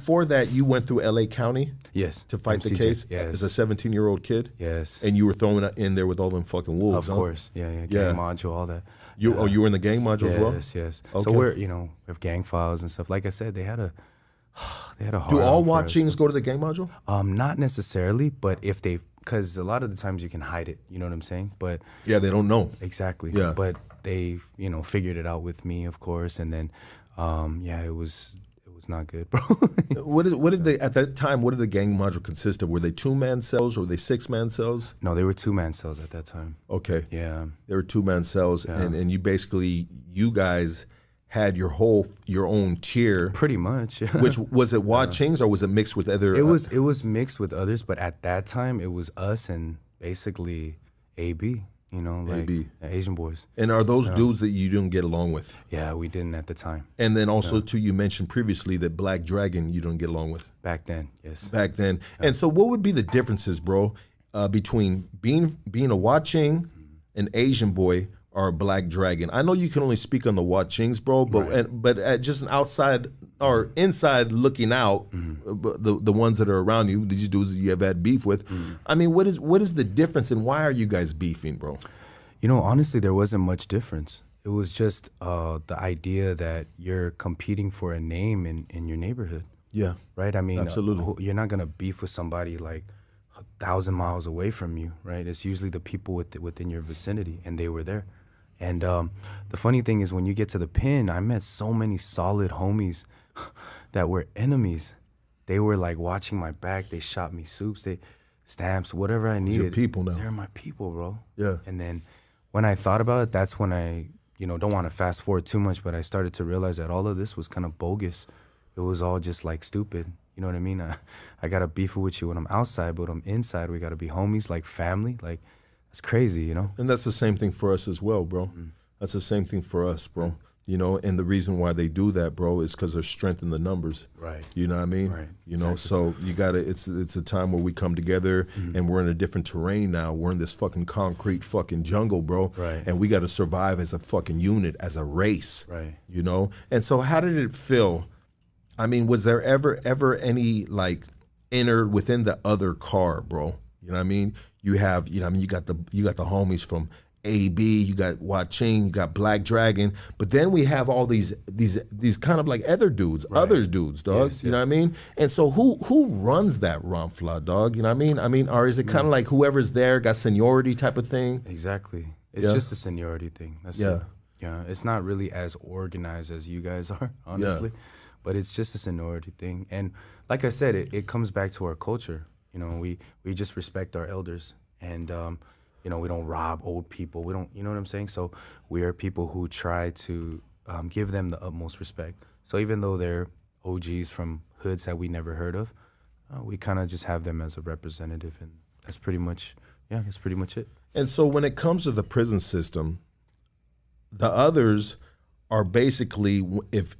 before that, you went through L.A. County. Yes. To fight the MCJ, case. yes. As a 17-year-old kid. Yes. And you were thrown in there with all them fucking wolves. Of course. Yeah. Gang module, all that. You were in the gang module as well. Yes. Okay. So we have gang files and stuff. Like I said, they had a hard. Do all Chings go to the gang module? Not necessarily, but if they, because a lot of the times you can hide it. You know what I'm saying? But yeah, they don't know exactly. Yeah. But they figured it out with me, of course, and then it was not good, bro. What did they at that time? What did the gang module consist of? Were they 2-man cells or were they 6-man cells? No, they were 2-man cells at that time. Okay. Yeah. They were 2-man cells, and you guys had your own tier. Pretty much. Yeah. Which was it? Chings or was it mixed with other? It was mixed with others, but at that time it was us and basically AB. AB. Asian boys. And are those dudes that you didn't get along with? Yeah, we didn't at the time. And then also, too, you mentioned previously that Black Dragon you don't get along with. Back then, yes. Back then. Yeah. And so what would be the differences, bro, between being a Ching, an Asian boy, or a Black Dragon? I know you can only speak on the Chings, bro, but at just an outside or inside looking out, the ones that are around you, these dudes that you have had beef with, I mean, what is the difference and why are you guys beefing, bro? Honestly, there wasn't much difference. It was just the idea that you're competing for a name in your neighborhood. Yeah. Right? I mean, absolutely. You're not going to beef with somebody like 1,000 miles away from you, right? It's usually the people within your vicinity, and they were there. And the funny thing is when you get to the pin, I met so many solid homies that were enemies. They were like watching my back. They shot me soups, stamps, whatever I needed. Your people now. They're my people, bro. Yeah. And then when I thought about it, that's when I, don't want to fast forward too much, but I started to realize that all of this was kind of bogus. It was all just like stupid. You know what I mean? I got to beef with you when I'm outside, but when I'm inside, we got to be homies, like family. Like, it's crazy, And that's the same thing for us as well, bro. That's the same thing for us, bro. And the reason why they do that, bro, is because there's strength in the numbers. Right. You know what I mean? Right. Exactly. So you gotta. It's a time where we come together, and we're in a different terrain now. We're in this fucking concrete fucking jungle, bro. Right. And we got to survive as a fucking unit, as a race. Right. And so, how did it feel? I mean, was there ever any like inner within the other car, bro? You know what I mean? You have, you got the homies from AB, you got Ching, you got Black Dragon, but then we have all these kind of like other dudes, dog. Yes, you know what I mean? And so who runs that Ramfla, dog? You know what I mean? Or is it kind of like whoever's there got seniority type of thing? Exactly. It's just a seniority thing. That's yeah. Yeah. It's not really as organized as you guys are, honestly, but it's just a seniority thing. And like I said, it comes back to our culture. We just respect our elders, and we don't rob old people. We don't, you know what I'm saying? So we are people who try to give them the utmost respect. So even though they're OGs from hoods that we never heard of, we kind of just have them as a representative, and that's pretty much it. And so when it comes to the prison system, the others are basically if